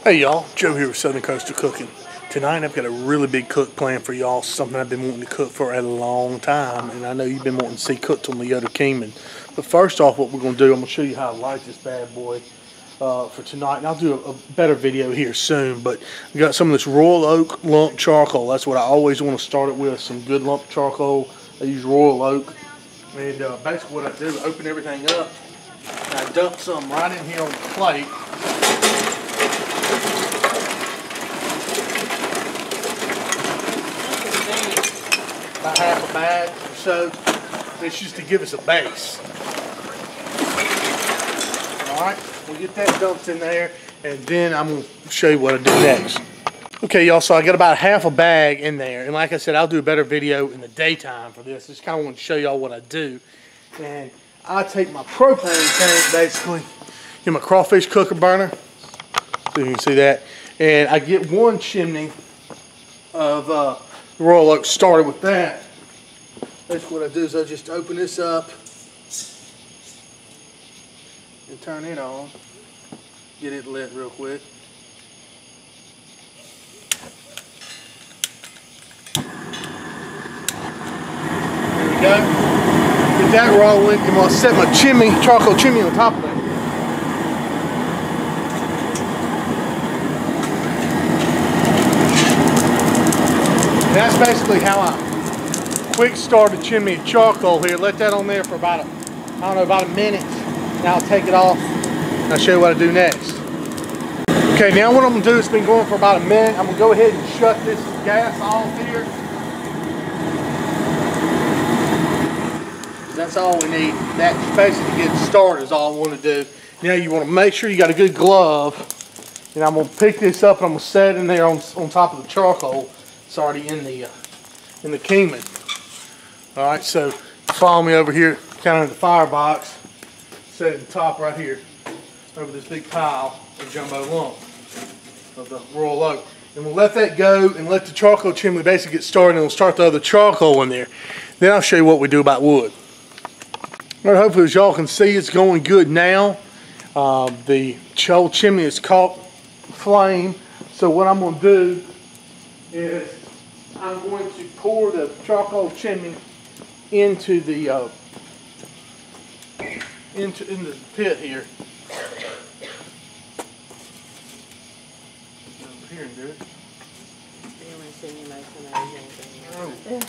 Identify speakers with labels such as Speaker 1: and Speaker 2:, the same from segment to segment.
Speaker 1: Hey y'all, Joe here with Southern Coastal Cooking. Tonight I've got a really big cook plan for y'all, something I've been wanting to cook for a long time, and I know you've been wanting to see cooked on the Yoder Kingman. But first off, what we're going to do, I'm going to show you how I light this bad boy for tonight, and I'll do a better video here soon. But we got some of this Royal Oak lump charcoal. That's what I always want to start it with, some good lump charcoal. I use Royal Oak, and basically what I do is open everything up, and I dump some right in here on the plate. About half a bag or so. It's just to give us a base. Alright, we'll get that dumped in there, and then I'm going to show you what I do next. Okay y'all, so I got about half a bag in there, and like I said, I'll do a better video in the daytime for this. Just kind of want to show y'all what I do. And I take my propane tank, basically, get my crawfish cooker burner, so you can see that, and I get one chimney of Royal Oak started with that. Basically what I do is I just open this up and turn it on. Get it lit real quick. There we go. Get that rolling, and I'll set my chimney, charcoal chimney on top of it. That's basically how I quick start a chimney of charcoal here. Let that on there for about about a minute. Now I'll take it off and I'll show you what I do next. Okay, now what I'm going to do, it's been going for about a minute. I'm going to go ahead and shut this gas off here. That's all we need. That basically gets started is all I want to do. Now you want to make sure you got a good glove. And I'm going to pick this up and I'm going to set it in there on top of the charcoal. It's already in the Kingman. All right, so follow me over here, kind of in the firebox. Set it on top right here, over this big pile of jumbo lump of the Royal Oak. And we'll let that go and let the charcoal chimney basically get started, and we'll start the other charcoal in there. Then I'll show you what we do about wood. All right, hopefully as y'all can see, it's going good now. The whole chimney is caught flame. So what I'm going to do is I'm going to pour the charcoal chimney into the into the pit here. Over here and do it. Oh.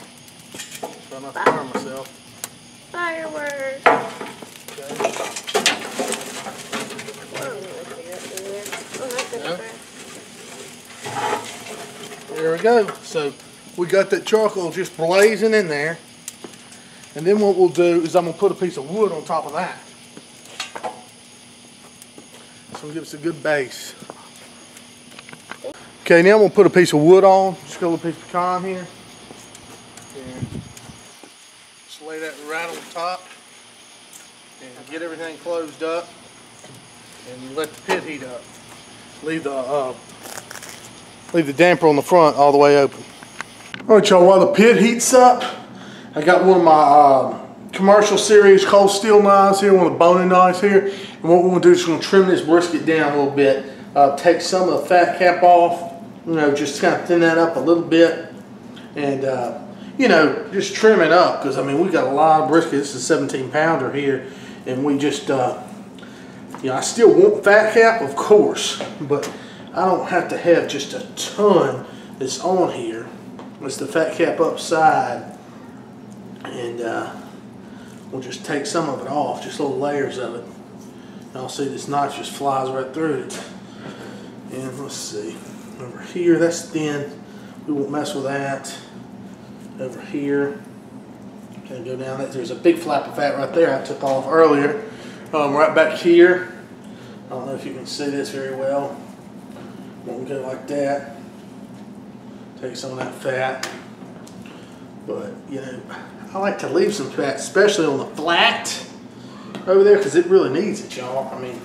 Speaker 1: Try not to fire myself.
Speaker 2: Fireworks.
Speaker 1: Okay. There we go. So we got that charcoal just blazing in there, and then what we'll do is I'm going to put a piece of wood on top of that. So it'll give us a good base. Okay, now I'm going to put a piece of wood on. Just got a little piece of pecan here. And just lay that right on top and get everything closed up, and let the pit heat up. Leave the damper on the front all the way open. Alright y'all, while the pit heats up, I got one of my commercial series cold steel knives here, one of the boning knives here. And what we're going to do is we're going to trim this brisket down a little bit. Take some of the fat cap off, you know, just kind of thin that up a little bit. And, you know, just trim it up, because I mean, we got a lot of brisket. This is a 17 pounder here. And we just, you know, I still want fat cap, of course, but I don't have to have just a ton that's on here. It's the fat cap upside, and we'll just take some of it off, just little layers of it. And I'll see this knife just flies right through it. And let's see, over here, that's thin. We won't mess with that. Over here, kind of go down that. There's a big flap of fat right there I took off earlier. Right back here, I don't know if you can see this very well. Won't go like that. Take some of that fat, but you know, I like to leave some fat, especially on the flat over there, because it really needs it, y'all. I mean,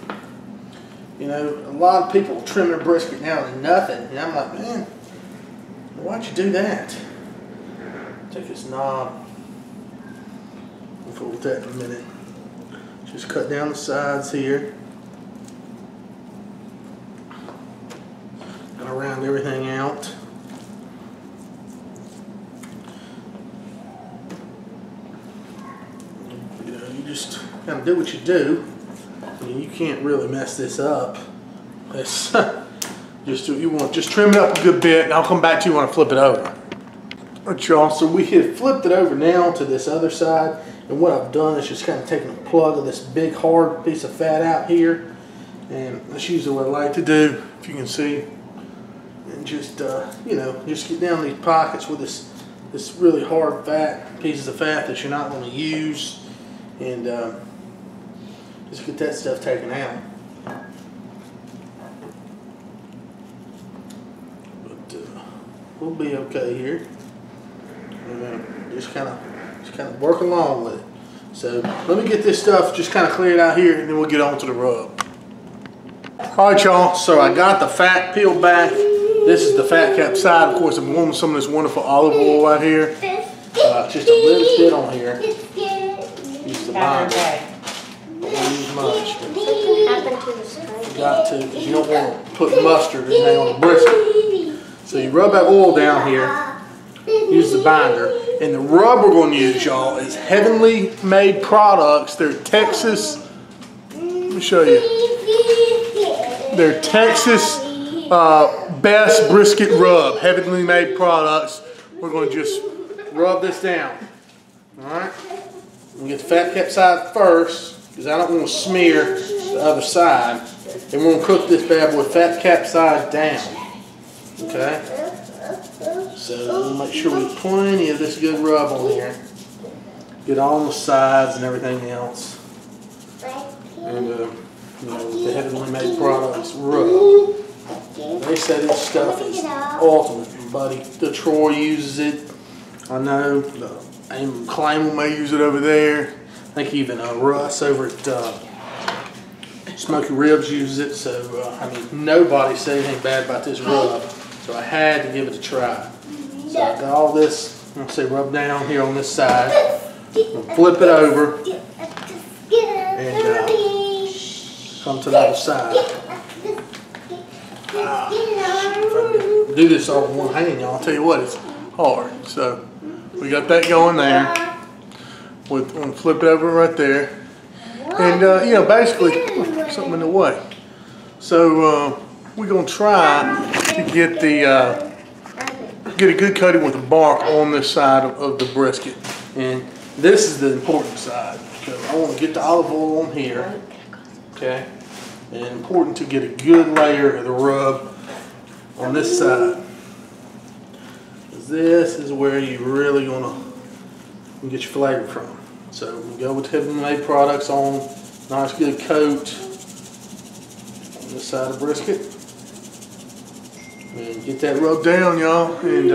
Speaker 1: you know, a lot of people trim their brisket now to nothing, and I'm like, man, why'd you do that? Take this knob, we'll fool with that in a minute. Just cut down the sides here. of round everything out. You know, you just kind of do what you do. I mean, you can't really mess this up. It's just trim it up a good bit, and I'll come back to you when I flip it over. Alright, y'all, so we have flipped it over now to this other side, and what I've done is just kind of taken a plug of this big hard piece of fat out here, and that's usually what I like to do, if you can see, and just you know, just get down these pockets with this really hard fat pieces of fat that you're not going to use, and just get that stuff taken out. But we'll be okay here. Just kind of work along with it. So let me get this stuff just kind of cleared out here, and then we'll get on to the rub. All right, y'all. So I got the fat peeled back. This is the fat cap side. Of course, I'm warming some of this wonderful olive oil right here. Just a little bit on here. Use the binder. Don't use much. You got to, because you don't want to put mustard or anything on the brisket. So you rub that oil down here. Use the binder, and the rub we're going to use, y'all, is Heavenly Made Products. They're Texas. Let me show you. They're Texas best brisket rub. Heavenly Made Products. We're going to just rub this down. All right. We'll get the fat cap side first, because I don't want to smear the other side. And we're going to cook this bad boy fat cap side down. Okay. So we'll make sure we have plenty of this good rub on here. Get all on the sides and everything else. And you know, the Heavenly Made Products rub. They say this stuff is ultimate. Buddy, the Troy uses it. I know the Kingman may use it over there. I think even Russ over at Smoky Ribs uses it. So I mean, nobody said anything bad about this rub. So I had to give it a try. So I got all this, I'm going to say, rub down here on this side. Flip it over and come to the other side. If I do this all in one hand, y'all, I'll tell you what, it's hard. So we got that going there. We'll flip it over right there. And, you know, basically, something in the way. So we're going to try to get a good coating with the bark on this side of the brisket. And this is the important side, because I want to get the olive oil on here, okay? And important to get a good layer of the rub on this side. Because this is where you really going to get your flavor from. So we go with Heavenly Made Products on, nice good coat on this side of brisket. And get that rubbed down, y'all, and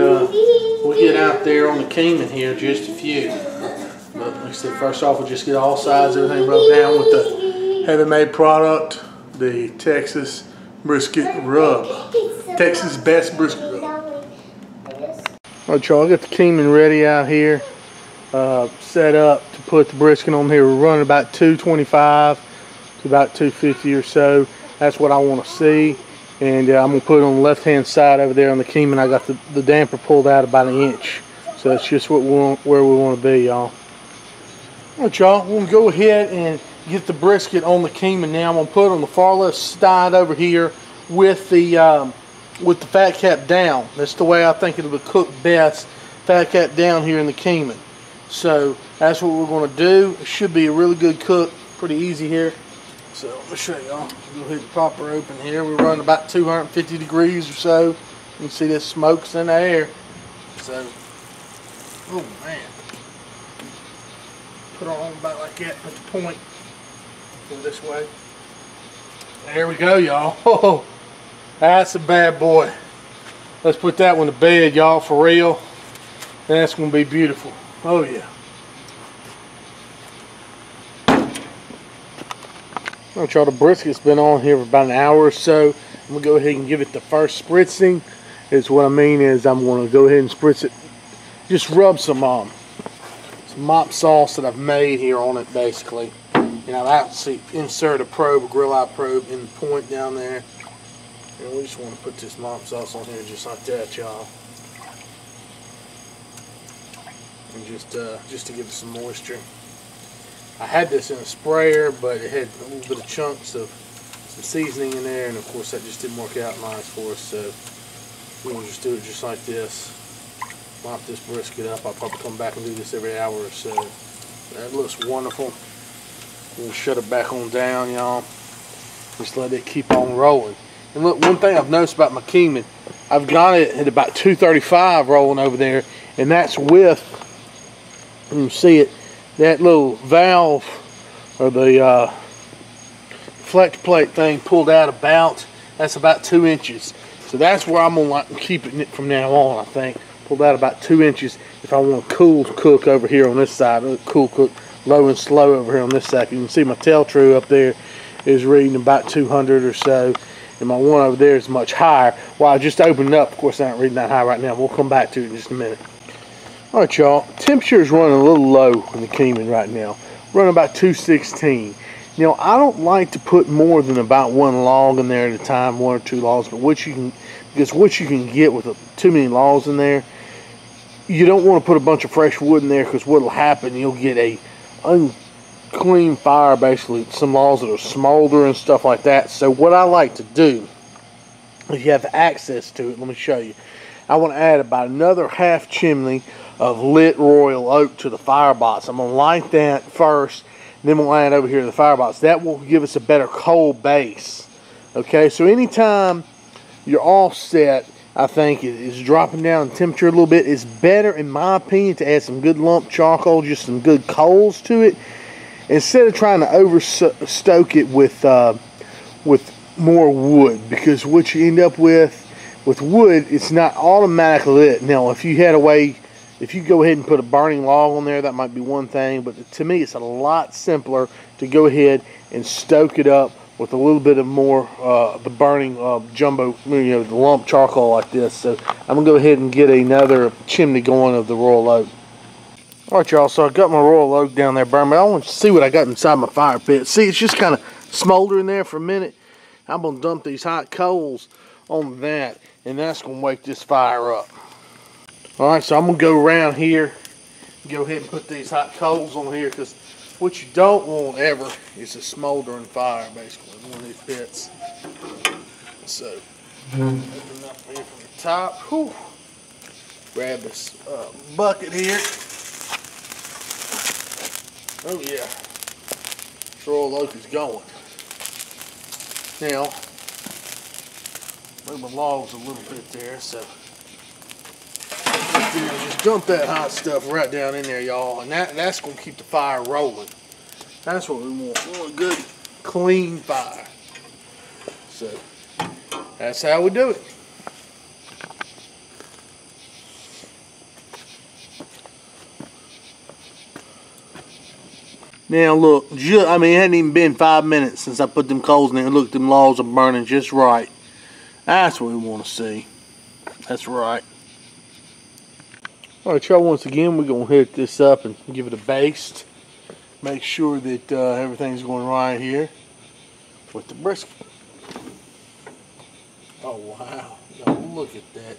Speaker 1: we'll get out there on the Kingman here just a few. But like I said, first off, we'll just get all sides, everything rubbed down with the Heavenly Made product, the Texas brisket rub. Texas best brisket rub. Alright, y'all, I got the Kingman ready out here, set up to put the brisket on here. We're running about 225 to about 250 or so. That's what I want to see. And I'm going to put it on the left-hand side over there on the Kingman. I got the damper pulled out about 1 inch. So that's just what where we want to be, y'all. Alright, y'all, we're going to go ahead and get the brisket on the Kingman now. I'm going to put it on the far left side over here with the fat cap down. That's the way I think it'll be cooked best. Fat cap down here in the Kingman. So that's what we're going to do. It should be a really good cook. Pretty easy here. So let me show y'all. Go ahead and pop her open here. We're running about 250 degrees or so. You can see this smoke's in the air. So, oh man. Put her on about like that. Put the point. Go this way. There we go, y'all. Oh, that's a bad boy. Let's put that one to bed, y'all, for real. That's going to be beautiful. Oh yeah. Alright, y'all, the brisket's been on here for about an hour or so. I'm going to go ahead and give it the first spritzing. Is what I mean is I'm going to go ahead and spritz it. Just rub some mop sauce that I've made here on it, basically. And I've actually inserted a probe, a grill eye probe in the point down there. And we just want to put this mop sauce on here just like that, y'all. And just to give it some moisture. I had this in a sprayer, but it had a little bit of chunks of some seasoning in there, and of course that just didn't work out nice for us, so we're going to just do it just like this. Mop this brisket up. I'll probably come back and do this every hour or so. That looks wonderful. We'll shut it back on down, y'all. Just let it keep on rolling. And look, one thing I've noticed about my Kingman, I've got it at about 235 rolling over there, and that's with, you can see it, that little valve or the flex plate thing pulled out about, that's about 2 inches. So that's where I'm going to keep it from now on, I think. Pulled out about 2 inches if I want a cool cook over here on this side. Cool cook low and slow over here on this side. You can see my tail true up there is reading about 200 or so. And my one over there is much higher. Well, I just opened it up. Of course, I ain't reading that high right now. We'll come back to it in just a minute. All right, y'all. Temperature is running a little low in the Kingman right now. Running about 216. You know, I don't like to put more than about one log in there at a time, 1 or 2 logs. But what you can get with too many logs in there, you don't want to put a bunch of fresh wood in there, because what'll happen, you'll get a unclean fire, basically, some logs that are smolder and stuff like that. So what I like to do, if you have access to it, let me show you. I want to add about another half chimney of lit royal oak to the firebox. I'm going to light that first, then we'll add over here to the firebox. That will give us a better coal base. Okay, so anytime your offset, I think, is dropping down in temperature a little bit, it's better, in my opinion, to add some good lump charcoal, just some good coals to it, instead of trying to overstoke it with more wood. Because what you end up with wood, it's not automatically lit. Now, if you had a way, if you go ahead and put a burning log on there, that might be one thing, but to me, it's a lot simpler to go ahead and stoke it up with a little bit of more the burning jumbo, you know, the lump charcoal like this. So I'm gonna go ahead and get another chimney going of the royal oak. All right, y'all. So I got my royal oak down there burning. I want you to see what I got inside my fire pit. See, it's just kind of smoldering there for a minute. I'm gonna dump these hot coals on that, and that's gonna wake this fire up. All right, so I'm gonna go around here, go ahead and put these hot coals on here, because what you don't want ever is a smoldering fire, basically, in one of these pits. So, open up here from the top. Whew. Grab this bucket here. Oh yeah, this royal oak is going. Now, move my logs a little bit there, so just dump that hot stuff right down in there, y'all, and that's going to keep the fire rolling. That's what we want. We want a good, clean fire. So, that's how we do it. Now look, I mean, it hadn't even been 5 minutes since I put them coals in there. Look, them logs are burning just right. That's what we want to see. That's right. Alright, y'all, once again, we're going to hit this up and give it a baste. Make sure that everything's going right here with the brisket. Oh, wow. Y'all, look at that.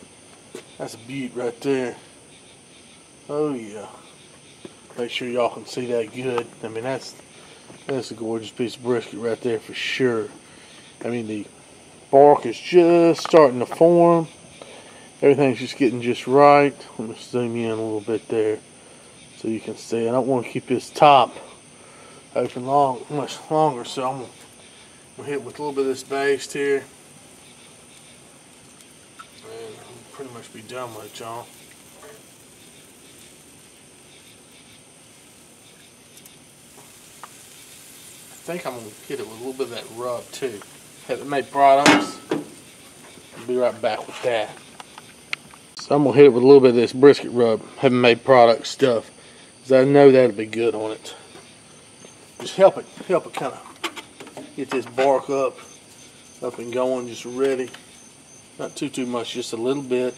Speaker 1: That's a beaut right there. Oh, yeah. Make sure y'all can see that good. I mean, that's a gorgeous piece of brisket right there for sure. I mean, the bark is just starting to form. Everything's just getting just right. Let me zoom in a little bit there so you can see. I don't want to keep this top open much longer, so I'm going to hit with a little bit of this baste here. And I'll pretty much be done with it, y'all. I think I'm going to hit it with a little bit of that rub too. Haven't made products. I'll be right back with that. So I'm going to hit it with a little bit of this brisket rub, haven't made product stuff, because I know that'll be good on it. Just help it kind of get this bark up and going, just ready. Not too much, just a little bit.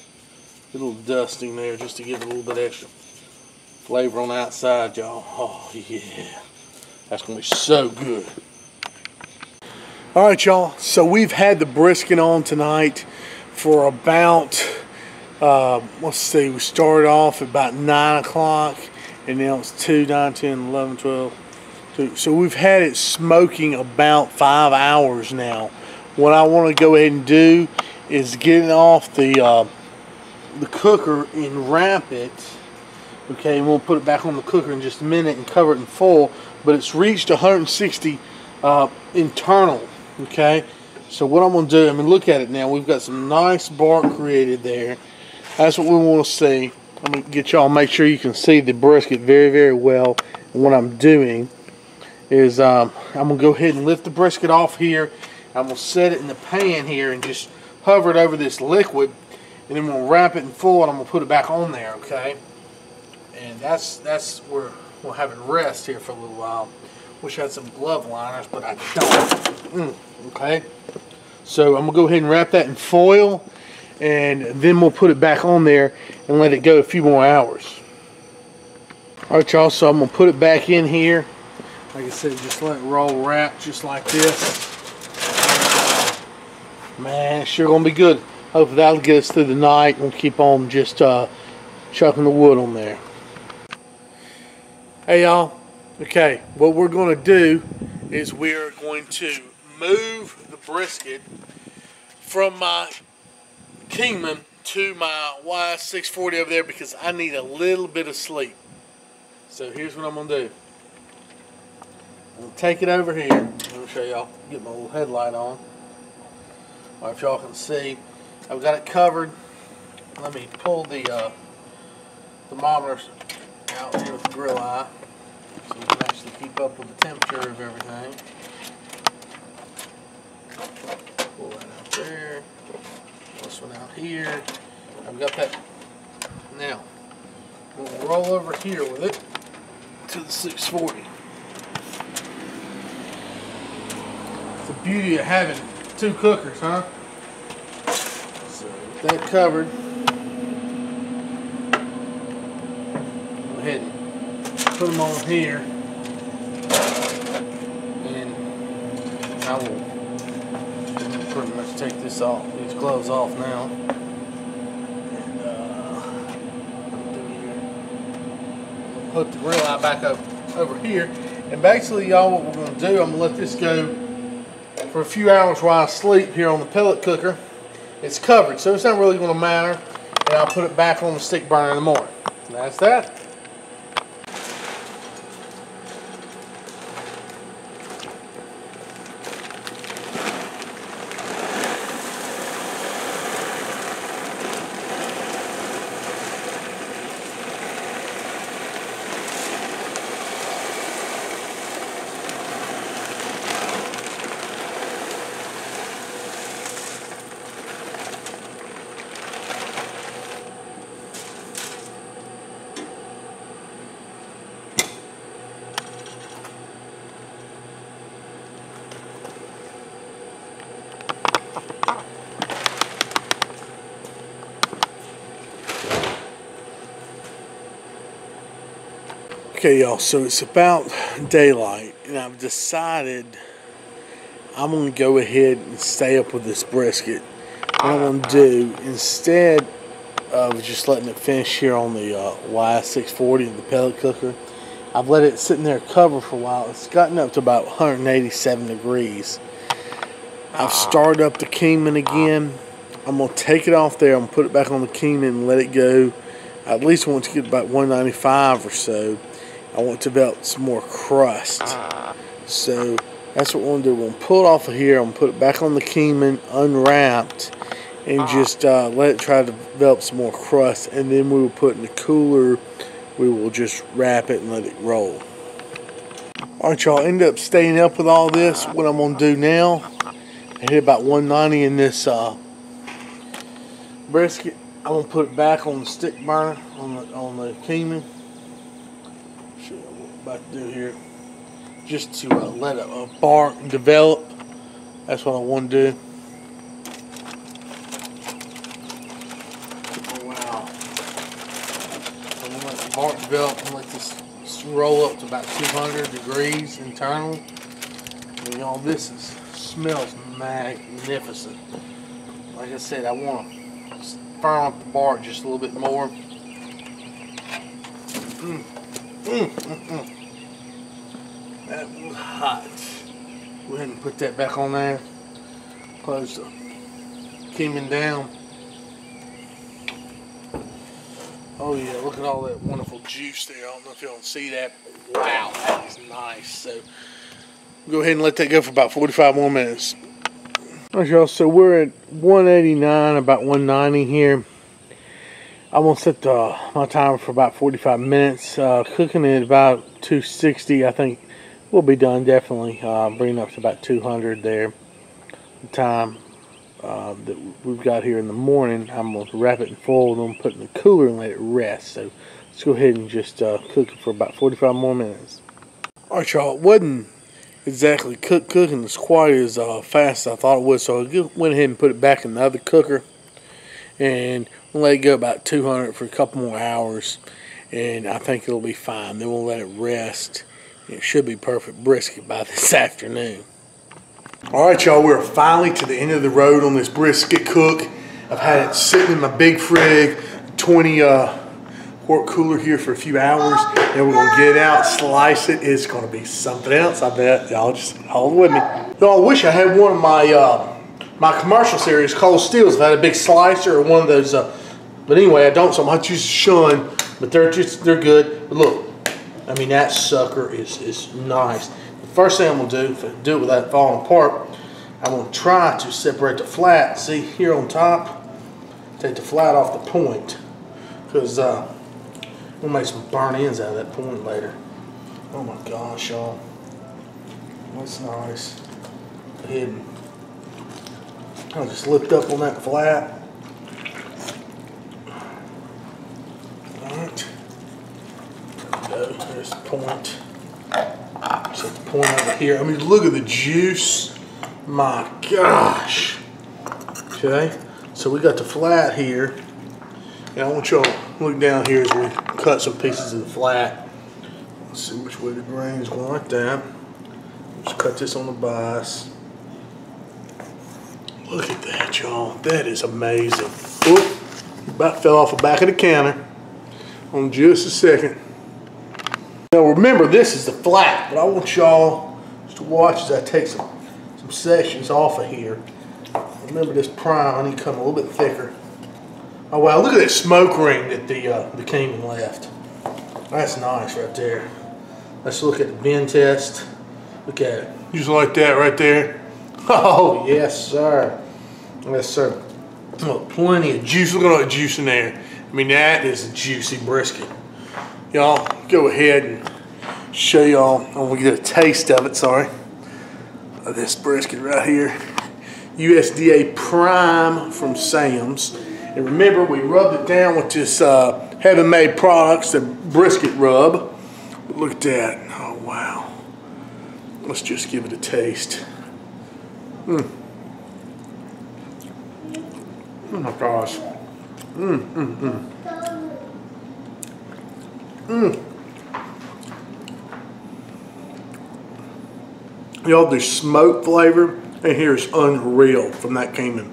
Speaker 1: A little dusting there just to give it a little bit extra flavor on the outside, y'all. Oh yeah, that's going to be so good. All right, y'all. So we've had the brisket on tonight for about, let's see, we started off at about 9 o'clock, and now it's 2, 9, 10, 11, 12, 2. So we've had it smoking about 5 hours now. What I want to go ahead and do is get it off the cooker and wrap it. Okay, and we'll put it back on the cooker in just a minute and cover it in foil. But it's reached 160 internal. Okay, so what I'm going to do, I'm going to look at it now. We've got some nice bark created there. That's what we want to see. I'm going to get y'all, make sure you can see the brisket very, very well. And what I'm doing is I'm going to go ahead and lift the brisket off here. I'm going to set it in the pan here and just hover it over this liquid. And then we'll wrap it in foil and I'm going to put it back on there, okay? And that's where we'll have it rest here for a little while. Wish I had some glove liners, but I don't. Okay, so I'm gonna go ahead and wrap that in foil, and then we'll put it back on there and let it go a few more hours. All right, y'all. So I'm gonna put it back in here. Like I said, just let it roll, wrap just like this. Man, it's sure gonna be good. Hopefully that'll get us through the night. We'll keep on just chucking the wood on there. Hey, y'all. Okay, what we're going to do is we're going to move the brisket from my Kingman to my YS640 over there because I need a little bit of sleep. So here's what I'm going to do. I'm going to take it over here. Let me show y'all. Get my little headlight on. All right, if y'all can see, I've got it covered. Let me pull the thermometers out here with the grill eye, so we can actually keep up with the temperature of everything. Pull that out there. This one out here. I've got that. Now, we'll roll over here with it to the 640. It's the beauty of having two cookers, huh? So, with that covered, go ahead and put them on here, and I will pretty much take this off, these gloves off now, and put the grill out back up over here. And basically, y'all, what we're going to do, I'm going to let this go for a few hours while I sleep here on the pellet cooker. It's covered, so it's not really going to matter, and I'll put it back on the stick burner in the morning. And that's that. Okay, y'all, so it's about daylight, and I've decided I'm going to go ahead and stay up with this brisket. What I'm going to do, instead of just letting it finish here on the YS640 in the pellet cooker, I've let it sit in there covered for a while. It's gotten up to about 187 degrees. I've started up the Kingman again. I'm going to take it off there. I'm going to put it back on the Kingman and let it go. I at least want to get about 195 or so. I want to develop some more crust. So that's what we're going to do. We're going to pull it off of here. I'm going to put it back on the Kingman unwrapped and just let it try to develop some more crust. And then we will put it in the cooler. We will just wrap it and let it roll. Alright, y'all, ended up staying up with all this. What I'm going to do now, I hit about 190 in this brisket. I'm going to put it back on the stick burner on the Kingman. Show you what I'm about to do here. Just to let a bark develop. That's what I want to do. Oh, wow. I'm going to let the bark develop and let this roll up to about 200 degrees internal. And y'all, this is smells magnificent. Like I said, I want to firm up the bark just a little bit more. That was hot. Go ahead and put that back on there. Close the Kingman down. Oh yeah, look at all that wonderful juice there. I don't know if y'all can see that. Wow, that is nice. So go ahead and let that go for about 45 more minutes. Alright y'all, so we're at 189, about 190 here. I'm going to set my timer for about 45 minutes. Cooking at about 260, I think we'll be done definitely. Bringing up to about 200 there. The time that we've got here in the morning, I'm going to wrap it in foil and put it in the cooler and let it rest. So let's go ahead and just cook it for about 45 more minutes. Alright y'all, it wasn't exactly cooking as quite as fast as I thought it would, so I went ahead and put it back in the other cooker and let it go about 200 for a couple more hours, and I think it'll be fine. Then we'll let it rest. It should be perfect brisket by this afternoon. Alright y'all, we're finally to the end of the road on this brisket cook. I've had it sitting in my big frig, 20 quart cooler here for a few hours. Then we're going to get it out, slice it. It's going to be something else, I bet. Y'all just hold with me. Y'all, I wish I had one of my my commercial series cold steels. If I had a big slicer or one of those. But anyway, I don't, so I'm going to use Shun. But they're good. But look, I mean, that sucker is nice. The first thing I'm going to do, if I do it without falling apart, I'm going to try to separate the flat. See, here on top, take the flat off the point. Because we'll make some burn ends out of that point later. Oh my gosh, y'all. That's nice. Go ahead and I'll just lift up on that flat. Alright. There we go. There's the point. Set the point over here. I mean, look at the juice. My gosh. Okay. So we got the flat here. And I want y'all to look down here as we cut some pieces of the flat. Let's see which way the grain is going, like that. Just cut this on the bias. Look at that, y'all. That is amazing. Oop, about fell off the back of the counter. On just a second. Now remember, this is the flat, but I want y'all just to watch as I take some sections off of here. Remember this prime, I need to come a little bit thicker. Oh wow, look at that smoke ring that the Kingman left. That's nice right there. Let's look at the bend test. Look at it. Just like that right there. Oh yes sir. Yes sir. Oh, plenty of juice. Look at all the juice in there. I mean, that is a juicy brisket. Y'all, go ahead and show y'all. I'm gonna get a taste of it, sorry. Of this brisket right here. USDA Prime from Sam's. And remember, we rubbed it down with this Heaven Made Products, the brisket rub. But look at that. Oh, wow. Let's just give it a taste. Oh, my gosh. Y'all, the smoke flavor in here is unreal from that Kingman.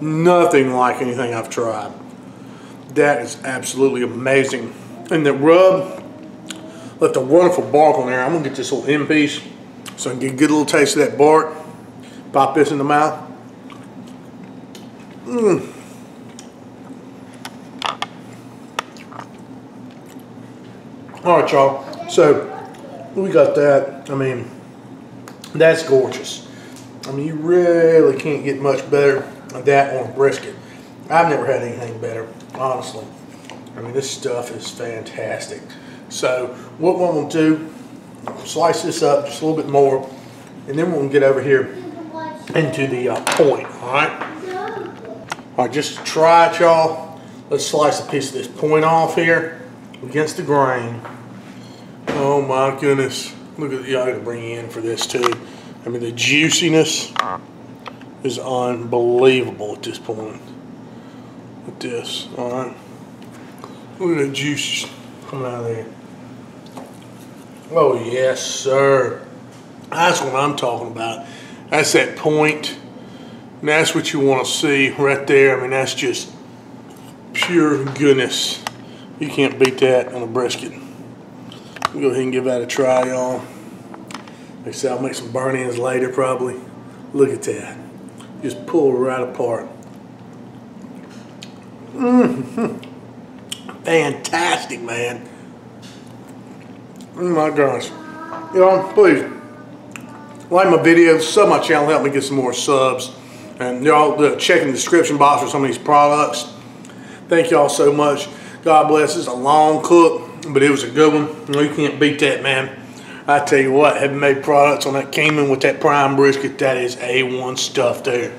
Speaker 1: Nothing like anything I've tried. That is absolutely amazing. And the rub left a wonderful bark on there. I'm gonna get this little end piece so I can get a good little taste of that bark. Pop this in the mouth. All right, y'all. So we got that. I mean, that's gorgeous. I mean, you really can't get much better than that on a brisket. I've never had anything better, honestly. I mean, this stuff is fantastic. So what we're going to do, slice this up just a little bit more, and then we're going to get over here into the point, all right? All right, just to try it, y'all, let's slice a piece of this point off here against the grain. Oh my goodness. Look at, y'all gotta bring you in for this too. I mean, the juiciness is unbelievable at this point. With this, all right. Look at the juice coming out of there. Oh yes, sir. That's what I'm talking about. That's that point. And that's what you want to see right there. I mean, that's just pure goodness. You can't beat that on a brisket. We'll go ahead and give that a try, y'all. Like I said, I'll make some burn-ins later probably. Look at that. Just pull right apart. Fantastic, man. Oh my gosh. Y'all, please like my videos, sub my channel, help me get some more subs. And y'all check in the description box for some of these products. Thank y'all so much. God bless. It's a long cook, but it was a good one. You can't beat that, man. I tell you what, having made products on that Kingman with that prime brisket, that is A1 stuff there.